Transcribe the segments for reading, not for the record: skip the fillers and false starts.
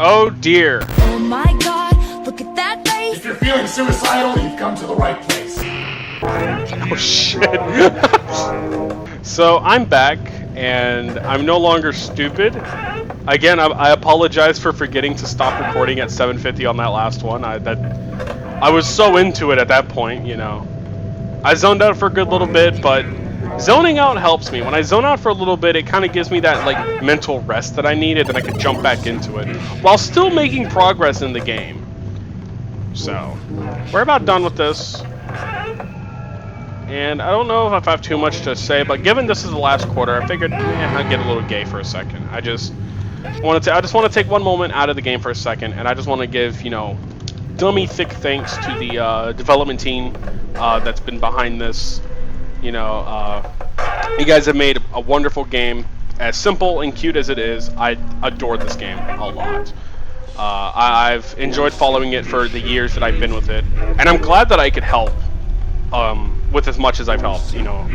Oh dear. Oh my god, look at that face. If you're feeling suicidal, you've come to the right place. Oh shit. So I'm back, and I'm no longer stupid. Again, I apologize for forgetting to stop recording at 7:50 on that last one. I was so into it at that point, you know. I zoned out for a good little bit, but zoning out helps me. When I zone out for a little bit, it kind of gives me that like mental rest that I needed, and I can jump back into it while still making progress in the game. So we're about done with this. And I don't know if I have too much to say, but given this is the last quarter, I figured I'd get a little gay for a second. I just want to take one moment out of the game for a second, and I just want to give, you know, dummy thick thanks to the development team that's been behind this. You know, you guys have made a wonderful game. As simple and cute as it is, I adored this game a lot. I've enjoyed following it for the years that I've been with it, and I'm glad that I could help. With as much as I've helped, you know,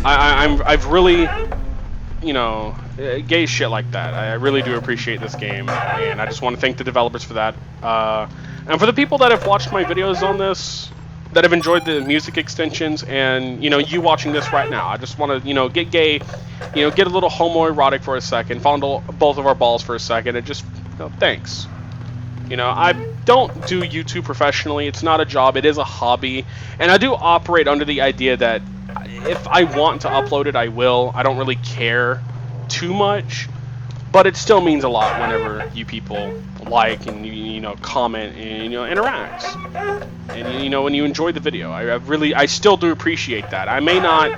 I've really, you know, gay shit like that. I really do appreciate this game, and I just want to thank the developers for that. And for the people that have watched my videos on this, that have enjoyed the music extensions, and you know, you watching this right now, I just want to, you know, get gay, you know, get a little homoerotic for a second, fondle both of our balls for a second, and just, you know, thanks. You know, I don't do YouTube professionally. It's not a job. It is a hobby. And I do operate under the idea that if I want to upload it, I will. I don't really care too much. But it still means a lot whenever you people like and, you know, comment and, you know, interact. And, you know, when you enjoy the video. I still do appreciate that. I may not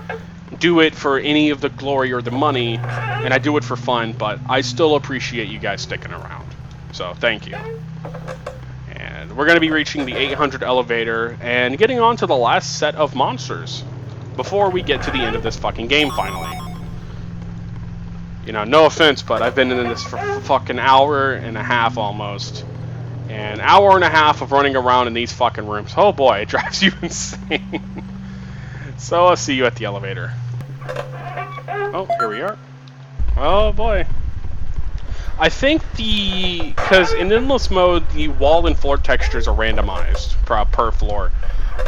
do it for any of the glory or the money, and I do it for fun, but I still appreciate you guys sticking around. So, thank you. And we're going to be reaching the 800 elevator and getting on to the last set of monsters before we get to the end of this fucking game finally. You know, no offense, but I've been in this for fucking hour and a half almost. An hour and a half of running around in these fucking rooms. Oh boy, it drives you insane. So I'll see you at the elevator. Oh, here we are. Oh boy. I think because in endless mode, the wall and floor textures are randomized per floor.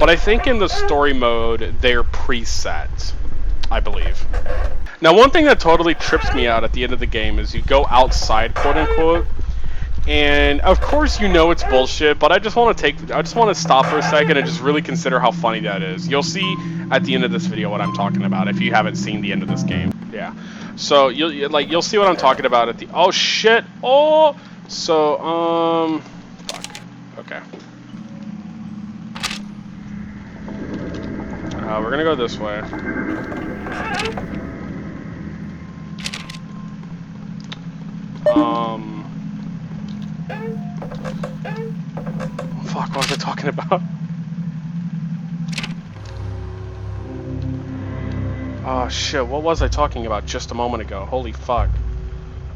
But I think in the story mode, they're preset, I believe. Now, one thing that totally trips me out at the end of the game is you go outside, quote unquote, and of course you know it's bullshit, but I just want to stop for a second and just really consider how funny that is. You'll see at the end of this video what I'm talking about if you haven't seen the end of this game. Yeah. So you'll see what I'm talking about at the oh shit. Oh, so fuck. Okay. We're gonna go this way. Fuck, what was I talking about? Oh shit, what was I talking about just a moment ago? Holy fuck.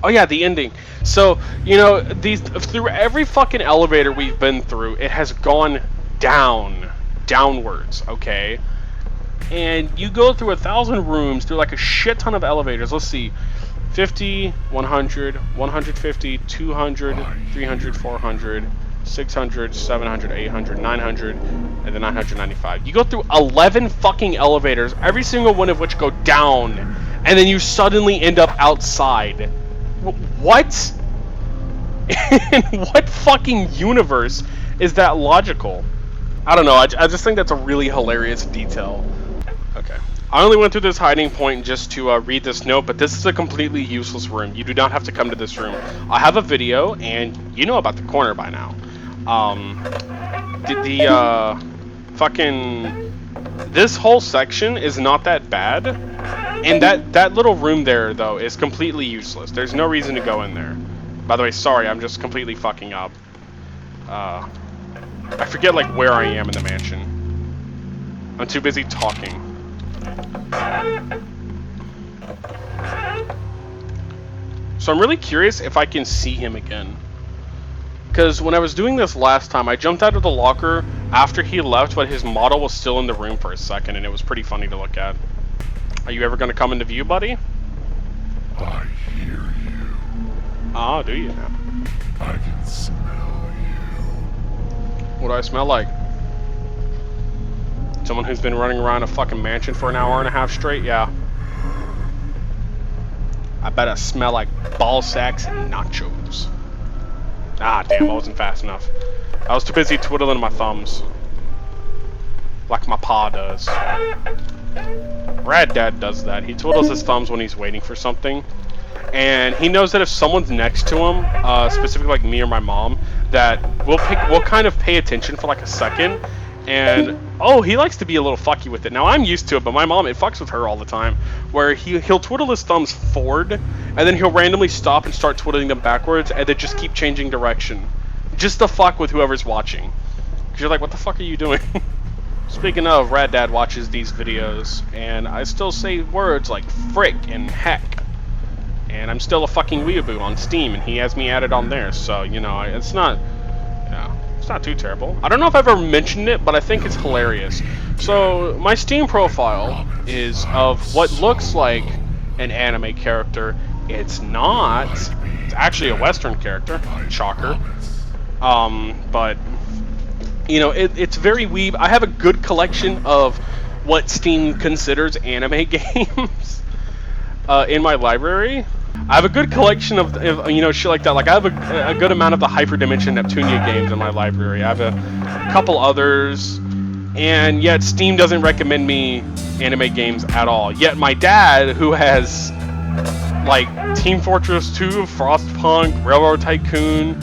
Oh yeah, the ending. So, you know, through every fucking elevator we've been through, it has gone downwards, okay? And you go through 1,000 rooms, through like a shit ton of elevators. Let's see. 50, 100, 150, 200, 300, 400, 600, 700, 800, 900, and then 995. You go through 11 fucking elevators, every single one of which go down, and then you suddenly end up outside. What? In what fucking universe is that logical? I don't know, I just think that's a really hilarious detail. Okay. I only went through this hiding point just to read this note, but this is a completely useless room. You do not have to come to this room. I have a video, and you know about the corner by now. This whole section is not that bad, and that little room there, though, is completely useless. There's no reason to go in there. By the way, sorry, I'm just completely fucking up. I forget, like, where I am in the mansion. I'm too busy talking. So I'm really curious if I can see him again. Because when I was doing this last time, I jumped out of the locker after he left, but his model was still in the room for a second, and it was pretty funny to look at. Are you ever going to come into view, buddy? I hear you. Oh, do you now? I can smell you. What do I smell like? Someone who's been running around a fucking mansion for an hour and a half straight? Yeah. I bet I smell like ball sacks and nachos. Ah, damn, I wasn't fast enough. I was too busy twiddling my thumbs. Like my pa does. Rad Dad does that. He twiddles his thumbs when he's waiting for something. And he knows that if someone's next to him, specifically like me or my mom, that we'll kind of pay attention for like a second. And, oh, he likes to be a little fucky with it. Now, I'm used to it, but my mom, it fucks with her all the time. Where he'll twiddle his thumbs forward, and then he'll randomly stop and start twiddling them backwards, and then just keep changing direction. Just to fuck with whoever's watching. Because you're like, what the fuck are you doing? Speaking of, Rad Dad watches these videos, and I still say words like frick and heck. And I'm still a fucking weeaboo on Steam, and he has me added on there, so, you know, it's not... It's not too terrible. I don't know if I've ever mentioned it, but I think it's hilarious. So, my Steam profile is of what looks like an anime character. It's not. It's actually a Western character. Shocker. But, you know, it's very weeb. I have a good collection of what Steam considers anime games in my library. I have a good collection of you know, shit like that. Like, I have a good amount of the Hyperdimension Neptunia games in my library. I have a couple others, and yet Steam doesn't recommend me anime games at all. Yet my dad, who has, like, Team Fortress 2, Frostpunk, Railroad Tycoon,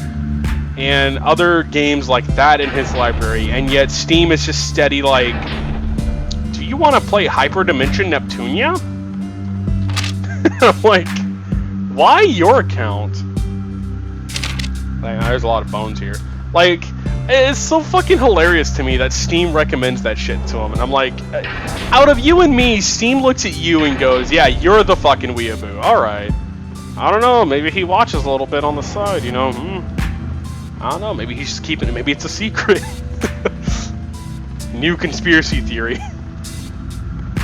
and other games like that in his library, and yet Steam is just steady like, do you want to play Hyperdimension Neptunia? I'm like, why your account? Like, there's a lot of bones here. Like, it's so fucking hilarious to me that Steam recommends that shit to him. And I'm like, out of you and me, Steam looks at you and goes, yeah, you're the fucking weeaboo. Alright. I don't know, maybe he watches a little bit on the side, you know? I don't know, maybe he's just keeping it. Maybe it's a secret. New conspiracy theory.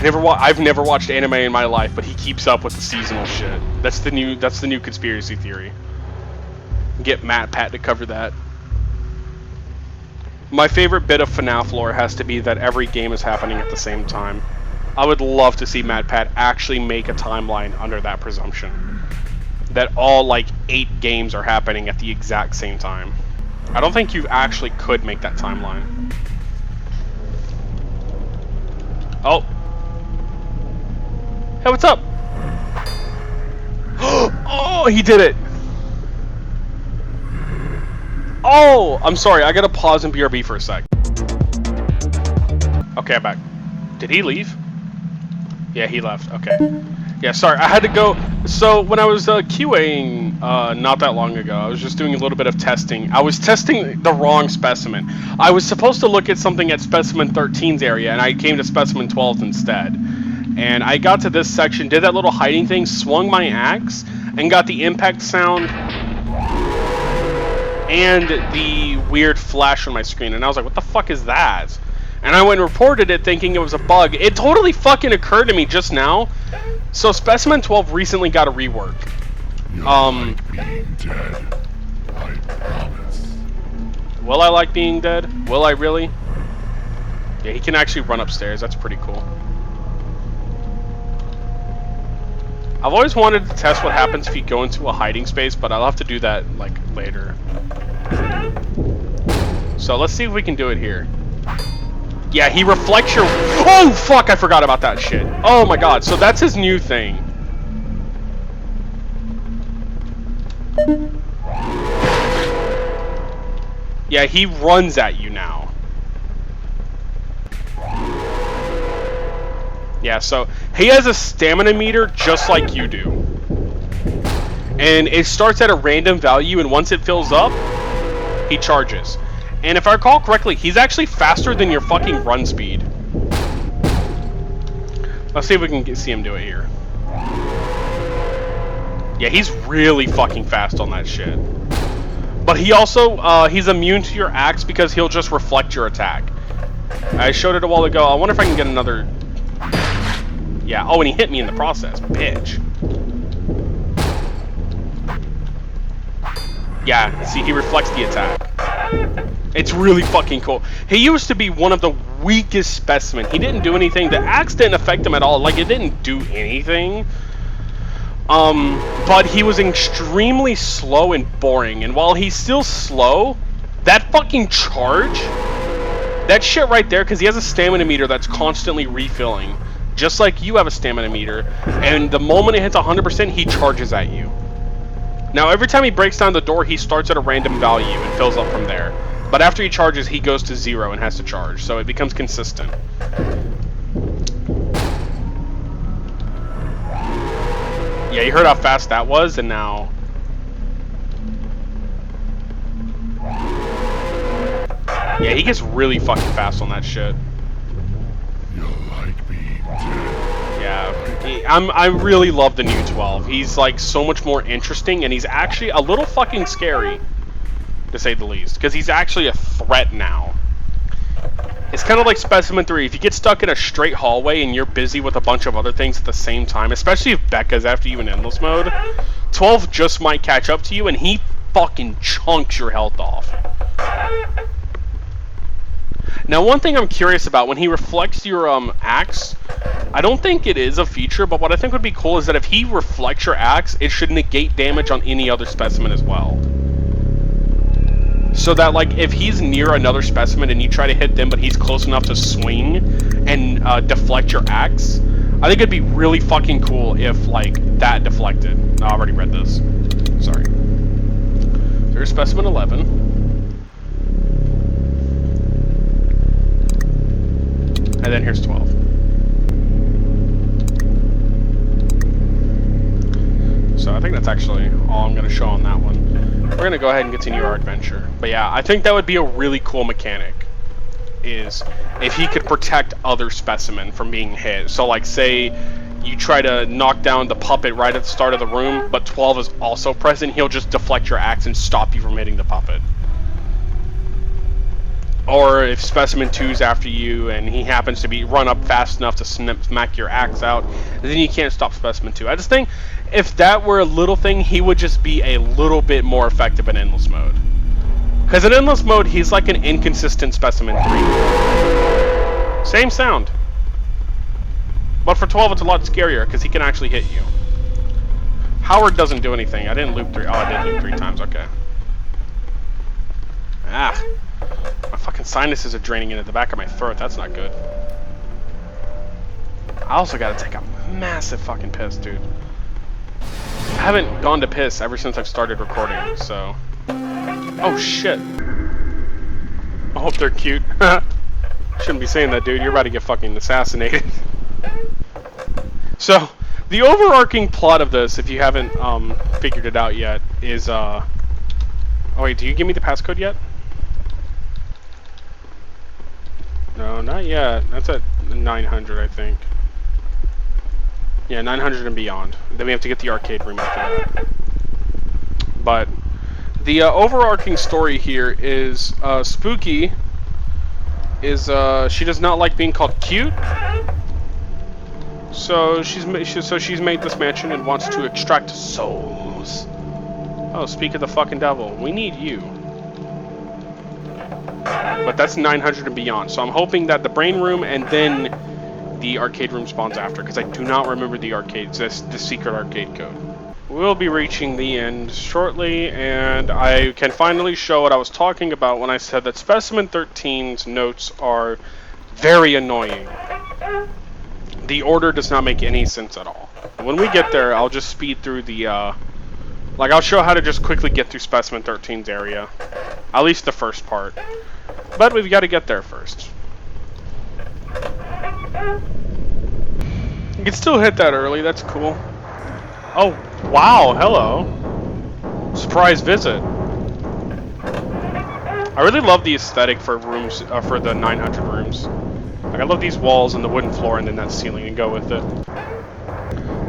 I've never watched anime in my life, but he keeps up with the seasonal shit. That's the new conspiracy theory. Get Matt Pat to cover that. My favorite bit of FNAF lore has to be that every game is happening at the same time. I would love to see Matt Pat actually make a timeline under that presumption. That all, like, 8 games are happening at the exact same time. I don't think you actually could make that timeline. Oh. Hey, what's up? Oh, he did it! Oh, I'm sorry, I gotta pause and BRB for a sec. Okay, I'm back. Did he leave? Yeah, he left, okay. Yeah, sorry, I had to go. So, when I was QAing not that long ago, I was just doing a little bit of testing. I was testing the wrong specimen. I was supposed to look at something at Specimen 13's area, and I came to Specimen 12's instead. And I got to this section, did that little hiding thing, swung my axe, and got the impact sound and the weird flash on my screen. And I was like, what the fuck is that? And I went and reported it thinking it was a bug. It totally fucking occurred to me just now. So Specimen 12 recently got a rework. Being dead. I promise. Will I like being dead? Will I really? Yeah, he can actually run upstairs. That's pretty cool. I've always wanted to test what happens if you go into a hiding space, but I'll have to do that, like, later. So let's see if we can do it here. Yeah, he reflects your... Oh, fuck, I forgot about that shit. Oh my god, so that's his new thing. Yeah, he runs at you now. Yeah, so he has a stamina meter just like you do. And it starts at a random value, and once it fills up, he charges. And if I recall correctly, he's actually faster than your fucking run speed. Let's see if we can see him do it here. Yeah, he's really fucking fast on that shit. But he also, he's immune to your axe because he'll just reflect your attack. I showed it a while ago. I wonder if I can get another... Yeah, oh, and he hit me in the process. Bitch. Yeah, see, he reflects the attack. It's really fucking cool. He used to be one of the weakest specimen. He didn't do anything. The axe didn't affect him at all. Like, it didn't do anything. But he was extremely slow and boring. And while he's still slow, that fucking charge, that shit right there, because he has a stamina meter that's constantly refilling. Just like you have a stamina meter. And the moment it hits 100%, he charges at you. Now, every time he breaks down the door, he starts at a random value and fills up from there. But after he charges, he goes to 0 and has to charge. So it becomes consistent. Yeah, you heard how fast that was, and now... Yeah, he gets really fucking fast on that shit. You like being dead. Yeah, I really love the new 12. He's like so much more interesting, and he's actually a little fucking scary, to say the least, because he's actually a threat now. It's kind of like Specimen 3. If you get stuck in a straight hallway and you're busy with a bunch of other things at the same time, especially if Becca's after you in endless mode, 12 just might catch up to you, and he fucking chunks your health off. Now, one thing I'm curious about, when he reflects your axe, I don't think it is a feature, but what I think would be cool is that if he reflects your axe, it should negate damage on any other specimen as well. So that, like, if he's near another specimen and you try to hit them, but he's close enough to swing and deflect your axe, I think it'd be really fucking cool if, like, that deflected. I already read this. Sorry. There's specimen 11. And then here's 12. So I think that's actually all I'm going to show on that one. We're going to go ahead and continue our adventure. But yeah, I think that would be a really cool mechanic, is if he could protect other specimen from being hit. So like, say you try to knock down the puppet right at the start of the room, but 12 is also present, he'll just deflect your axe and stop you from hitting the puppet. Or if Specimen 2's after you and he happens to be run up fast enough to smack your axe out, then you can't stop Specimen 2. I just think if that were a little thing, he would just be a little bit more effective in Endless Mode. Because in Endless Mode, he's like an inconsistent Specimen 3. Same sound. But for 12, it's a lot scarier because he can actually hit you. Howard doesn't do anything. I didn't loop 3. Oh, I did loop 3 times. Okay. Ah. My fucking sinuses are draining into the back of my throat. That's not good. I also gotta take a massive fucking piss, dude. I haven't gone to piss ever since I've started recording, so... Oh, shit. I hope they're cute. Shouldn't be saying that, dude. You're about to get fucking assassinated. So, the overarching plot of this, if you haven't figured it out yet, is... Oh, wait, do you give me the passcode yet? No, not yet. That's at 900, I think. Yeah, 900 and beyond. Then we have to get the arcade room after that. But the overarching story here is Spooky is she does not like being called cute. So she's made this mansion and wants to extract souls. Oh, speak of the fucking devil. We need you. But that's 900 and beyond. So I'm hoping that the brain room and then the arcade room spawns after, because I do not remember the arcade, the secret arcade code. We'll be reaching the end shortly, and I can finally show what I was talking about when I said that Specimen 13's notes are very annoying. The order does not make any sense at all. When we get there, I'll just speed through the, like, I'll show how to just quickly get through Specimen 13's area. At least the first part. But we've got to get there first. You can still hit that early, that's cool. Oh, wow, hello. Surprise visit. I really love the aesthetic for rooms, for the 900 rooms. Like, I love these walls and the wooden floor and then that ceiling and go with it.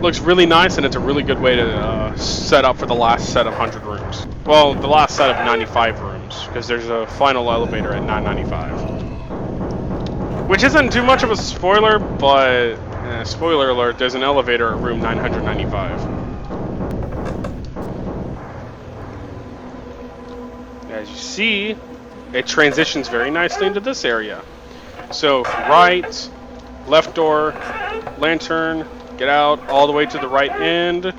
Looks really nice, and it's a really good way to set up for the last set of 100 rooms. Well, the last set of 95 rooms, because there's a final elevator at 995. Which isn't too much of a spoiler, but spoiler alert, there's an elevator at room 995. As you see, it transitions very nicely into this area. So right, left door, lantern, get out, all the way to the right end.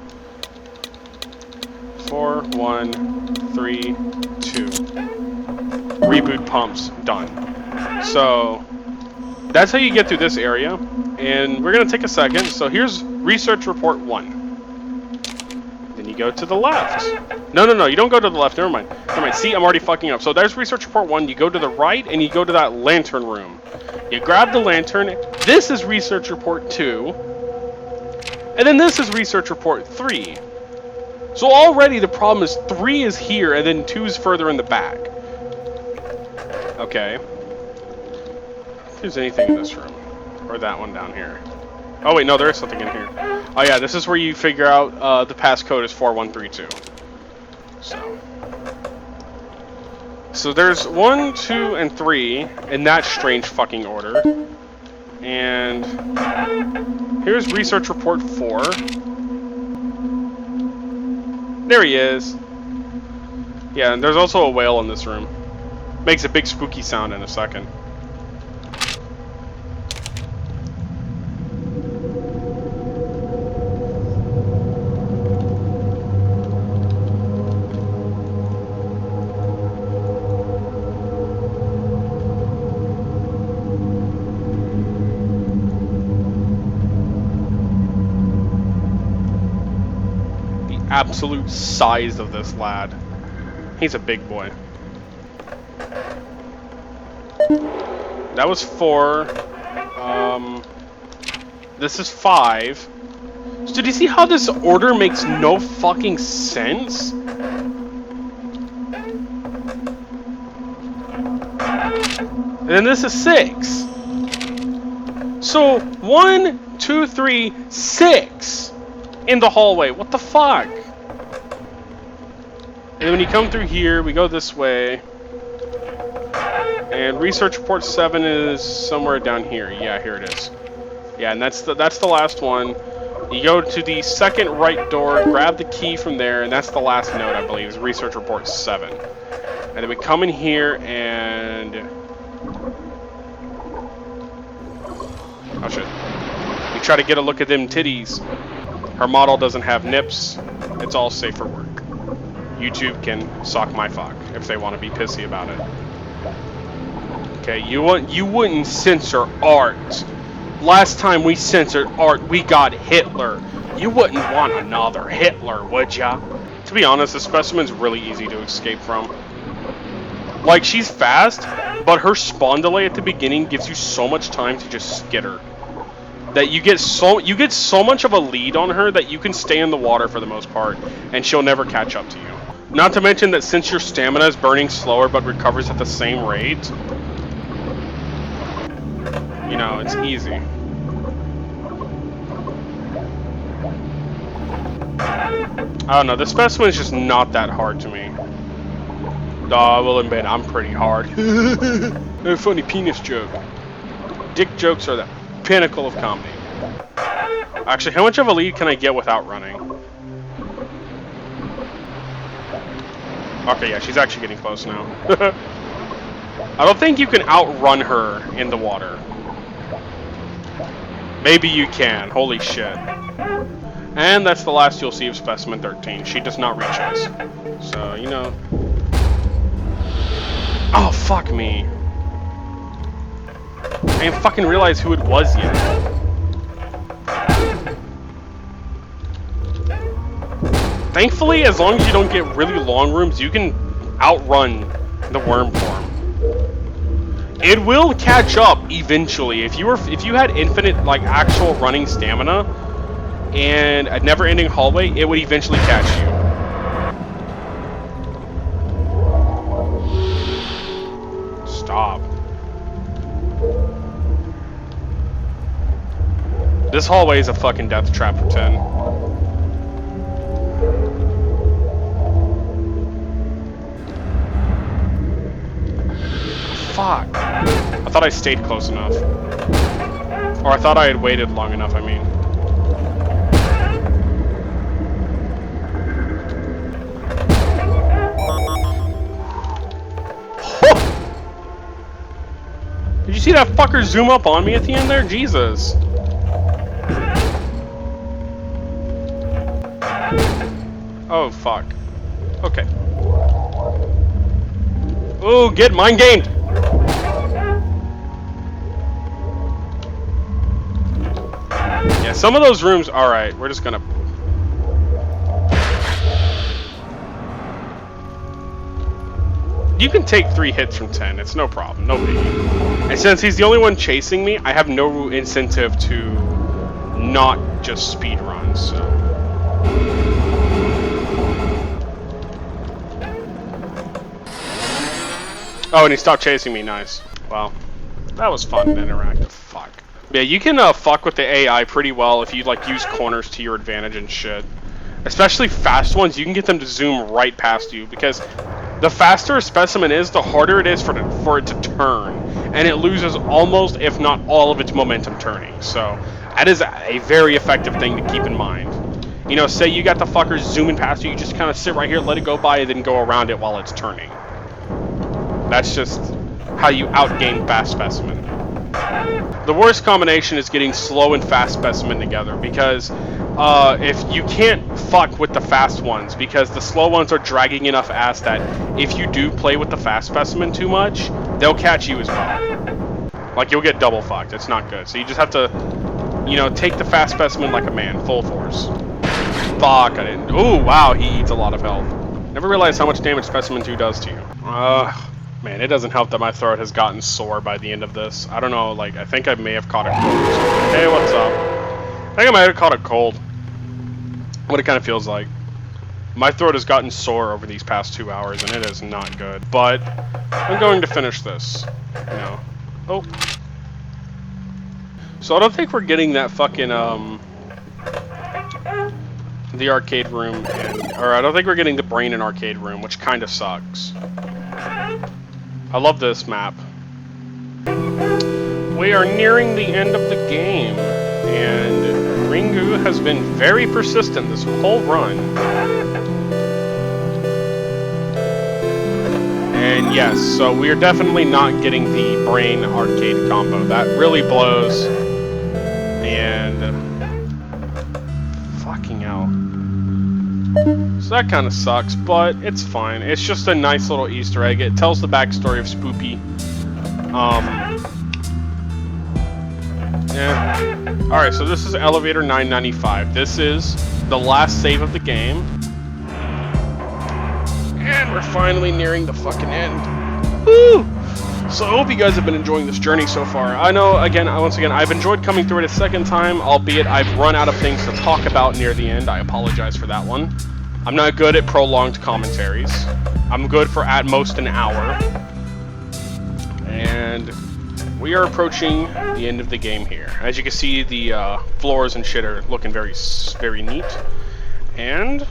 4, 1, 3, 2. Reboot pumps, done. So that's how you get through this area. And we're gonna take a second. So here's research report 1. Then you go to the left. No, you don't go to the left, never mind. See, I'm already fucking up. So there's research report 1, you go to the right and you go to that lantern room. You grab the lantern, this is research report 2. And then this is research report 3. So already the problem is 3 is here and then 2 is further in the back. Okay. If there's anything in this room. Or that one down here. Oh wait, no, there is something in here. Oh yeah, this is where you figure out the passcode is 4132. So there's 1, 2, and 3 in that strange fucking order. And here's research report 4. There he is. Yeah, and there's also a whale in this room. Makes a big spooky sound in a second. Absolute size of this lad. He's a big boy. That was 4. This is 5. So did you see how this order makes no fucking sense? And then this is 6. So 1, 2, 3, 6 in the hallway. What the fuck? And when you come through here, we go this way. And research report 7 is somewhere down here. Yeah, here it is. Yeah, and that's the last one. You go to the second right door, grab the key from there, and that's the last note, I believe, is research report 7. And then we come in here and... oh shit. We try to get a look at them titties. Her model doesn't have nips. It's all safe for work. YouTube can sock my fuck if they want to be pissy about it. Okay, you wouldn't censor art. Last time we censored art, we got Hitler. You wouldn't want another Hitler, would ya? To be honest, the specimen's really easy to escape from. Like, she's fast, but her spawn delay at the beginning gives you so much time to just skid her. That you get so much of a lead on her that you can stay in the water for the most part, and she'll never catch up to you. Not to mention that since your stamina is burning slower but recovers at the same rate, you know, it's easy. I don't know, the specimen is just not that hard to me. I will admit, I'm pretty hard. A funny penis joke. Dick jokes are the pinnacle of comedy. Actually, how much of a lead can I get without running? Okay, yeah, she's actually getting close now. I don't think you can outrun her in the water. Maybe you can. Holy shit. And that's the last you'll see of Specimen 13. She does not reach us. So, you know. Oh, fuck me. I didn't fucking realize who it was yet. Thankfully, as long as you don't get really long rooms, you can outrun the worm form. It will catch up eventually. If you had infinite, like, actual running stamina and a never-ending hallway, it would eventually catch you. Stop. This hallway is a fucking death trap for 10. Fuck. I thought I stayed close enough. Or I thought I had waited long enough, I mean. see that fucker zoom up on me at the end there? Jesus. Oh, fuck. Okay. Ooh, get mind gamed! Yeah, some of those rooms... Alright, we're just gonna... You can take 3 hits from 10. It's no problem. No biggie. And since he's the only one chasing me, I have no incentive to not just speed run, so... Oh, and he stopped chasing me. Nice. Well, that was fun and interactive. Fuck. Yeah, you can fuck with the AI pretty well if you like use corners to your advantage and shit. Especially fast ones, you can get them to zoom right past you because the faster a specimen is, the harder it is for it to turn, and it loses almost, if not all, of its momentum turning. So that is a very effective thing to keep in mind. You know, say you got the fucker zooming past you, you just kind of sit right here, let it go by, and then go around it while it's turning. That's just how you outgame fast specimen. The worst combination is getting slow and fast specimen together because if you can't fuck with the fast ones because the slow ones are dragging enough ass that if you do play with the fast specimen too much, they'll catch you as well. Like you'll get double fucked. It's not good. So you just have to, you know, take the fast specimen like a man, full force. Fuck, I didn't. Ooh, wow, he eats a lot of health. Never realized how much damage Specimen 2 does to you. Man, it doesn't help that my throat has gotten sore by the end of this. I don't know, like, I think I may have caught a cold or something. Hey, what's up? I think I might have caught a cold. What it kind of feels like. My throat has gotten sore over these past 2 hours, and it is not good. But I'm going to finish this. You know. Oh. So I don't think we're getting that fucking, the arcade room, or I don't think we're getting the brain in arcade room, which kind of sucks. I love this map. We are nearing the end of the game, and Ringu has been very persistent this whole run. And yes, so we are definitely not getting the brain arcade combo. That really blows. And fucking hell. So that kind of sucks, but it's fine. It's just a nice little Easter egg. It tells the backstory of Spoopy. Yeah. Alright, so this is Elevator 995. This is the last save of the game. And we're finally nearing the fucking end. Woo! So I hope you guys have been enjoying this journey so far. I know, once again, I've enjoyed coming through it a second time, albeit I've run out of things to talk about near the end. I apologize for that one. I'm not good at prolonged commentaries. I'm good for at most an hour. And we are approaching the end of the game here. As you can see, the floors and shit are looking very, very neat. And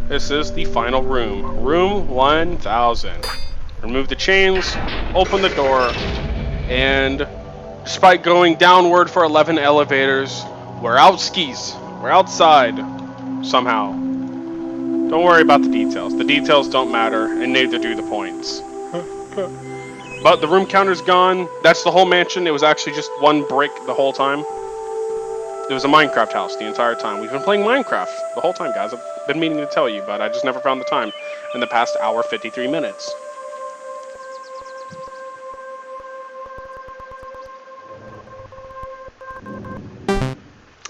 this is the final room. Room 1000. Remove the chains, open the door, and despite going downward for 11 elevators, we're out skis. We're outside. Somehow. Don't worry about the details. The details don't matter, and neither do the points. But the room counter's gone. That's the whole mansion. It was actually just one brick the whole time. It was a Minecraft house the entire time. We've been playing Minecraft the whole time, guys. I've been meaning to tell you, but I just never found the time in the past hour 53 minutes.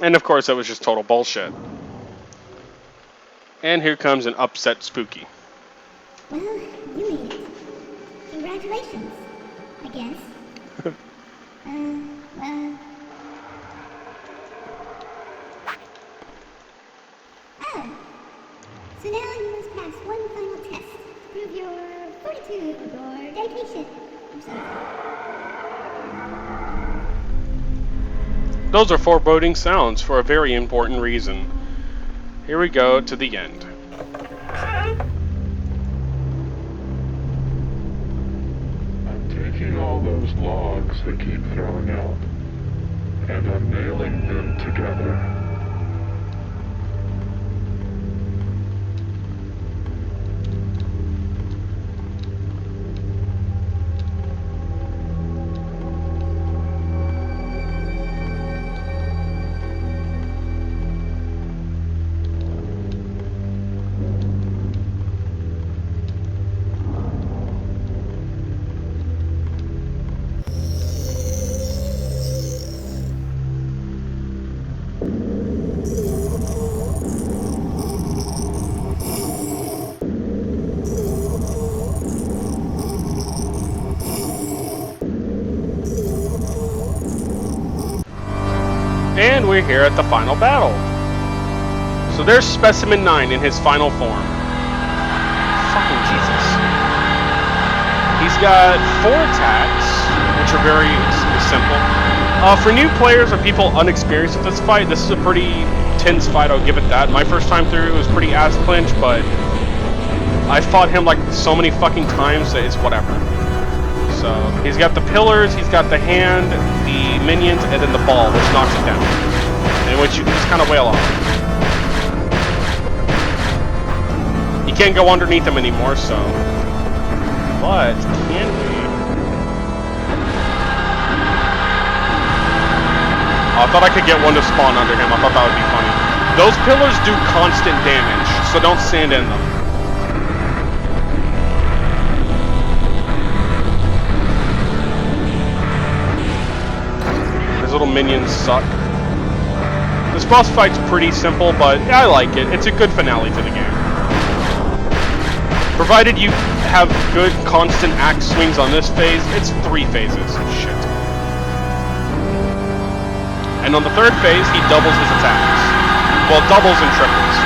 And of course, that was just total bullshit. And here comes an upset Spooky. Well, you made it. Congratulations, I guess. Well... Ah! So now you must pass one final test to prove your fortitude or dedication or something. Those are foreboding sounds for a very important reason. Here we go to the end. I'm taking all those logs they keep throwing out, and I'm nailing them together. And we're here at the final battle. So there's Specimen 9 in his final form. Fucking Jesus. He's got 4 attacks, which are very simple. For new players or people unexperienced with this fight, this is a pretty tense fight, I'll give it that. My first time through, it was pretty ass clinch, but I fought him like so many fucking times that it's whatever. So, he's got the pillars, he's got the hand, the minions, and then the ball, which knocks it down. And which you can just kind of wail off. You can't go underneath him anymore, so... But, can we? Oh, I thought I could get one to spawn under him. I thought that would be funny. Those pillars do constant damage, so don't stand in them. These little minions suck. This boss fight's pretty simple, but I like it. It's a good finale to the game. Provided you have good constant axe swings on this phase, it's 3 phases. Shit. And on the 3rd phase, he doubles his attacks. Well, doubles and triples.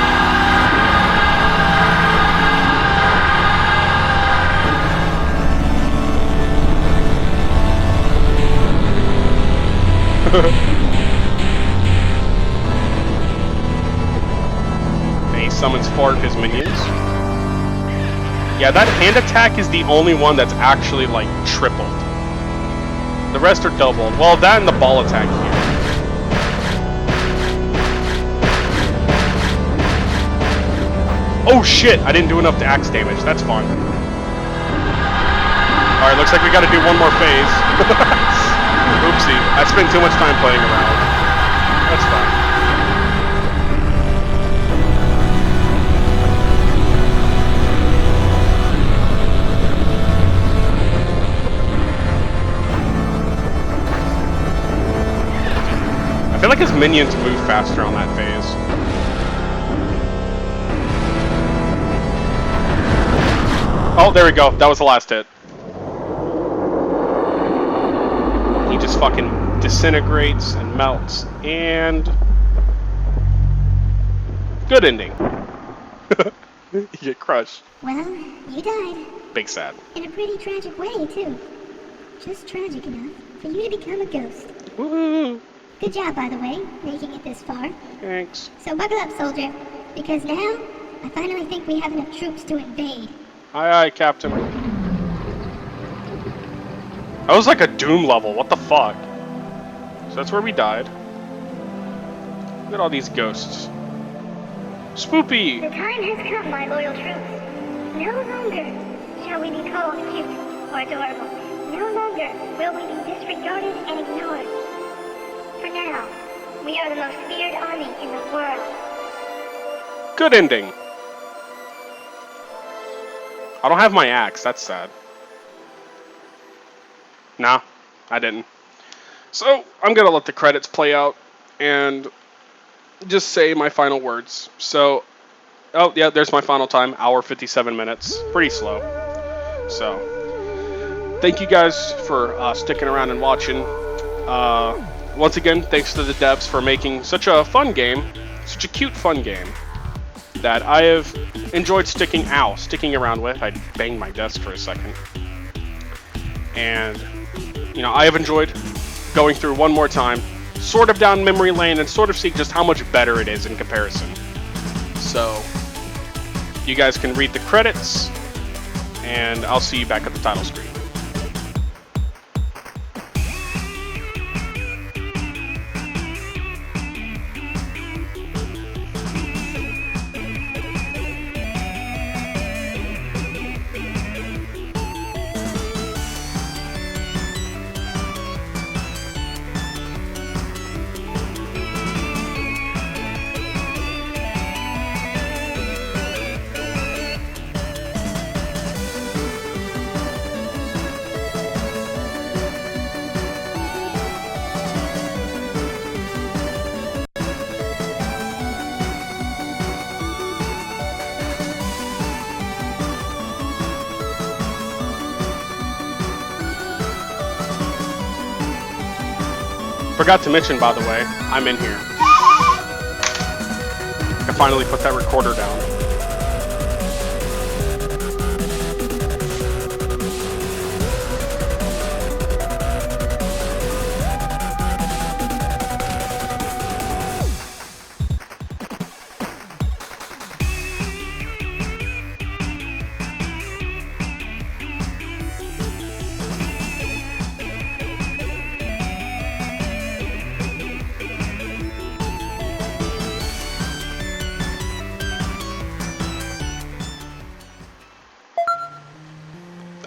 And he summons 4 of his minions. Yeah, that hand attack is the only one that's actually, like, tripled. The rest are doubled. Well, that and the ball attack here. Oh shit! I didn't do enough to axe damage. That's fun. Alright, looks like we gotta do one more phase. Oopsie. I spent too much time playing around. That's fine. I feel like his minions move faster on that phase. Oh, there we go. That was the last hit. He just fucking disintegrates and melts. And... good ending. You get crushed. Well, you died. Big sad. In a pretty tragic way, too. Just tragic enough for you to become a ghost. Woohoo! Good job, by the way, making it this far. Thanks. So buckle up, soldier, because now, I finally think we have enough troops to invade. Aye, aye, Captain. That was like a Doom level, what the fuck? So that's where we died. Look at all these ghosts. Spoopy! The time has come, my loyal troops. No longer shall we be called cute or adorable. No longer will we be disregarded and ignored. For now, we are the most feared army in the world. Good ending. I don't have my axe, that's sad. Nah, I didn't. So, I'm gonna let the credits play out and just say my final words. So, oh yeah, there's my final time, hour 57 minutes. Pretty slow. So, thank you guys for sticking around and watching. Once again, thanks to the devs for making such a fun game, such a cute fun game, that I have enjoyed sticking around with. I banged my desk for a second. And, you know, I have enjoyed going through one more time, sort of down memory lane, and sort of see just how much better it is in comparison. So, you guys can read the credits, and I'll see you back at the title screen. Forgot to mention, by the way, I'm in here. I can finally put that recorder down.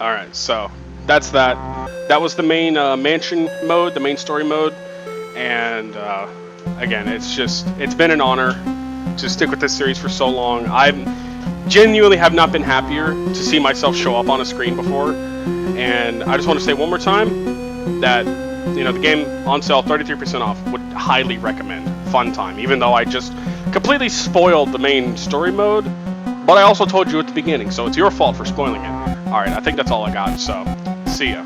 Alright, so that's that. That was the main mansion mode, the main story mode. And again, it's been an honor to stick with this series for so long. I genuinely have not been happier to see myself show up on a screen before. And I just want to say one more time that, you know, the game on sale, 33% off, would highly recommend. Fun time, even though I just completely spoiled the main story mode. But I also told you at the beginning, so it's your fault for spoiling it. Alright, I think that's all I got, so see ya.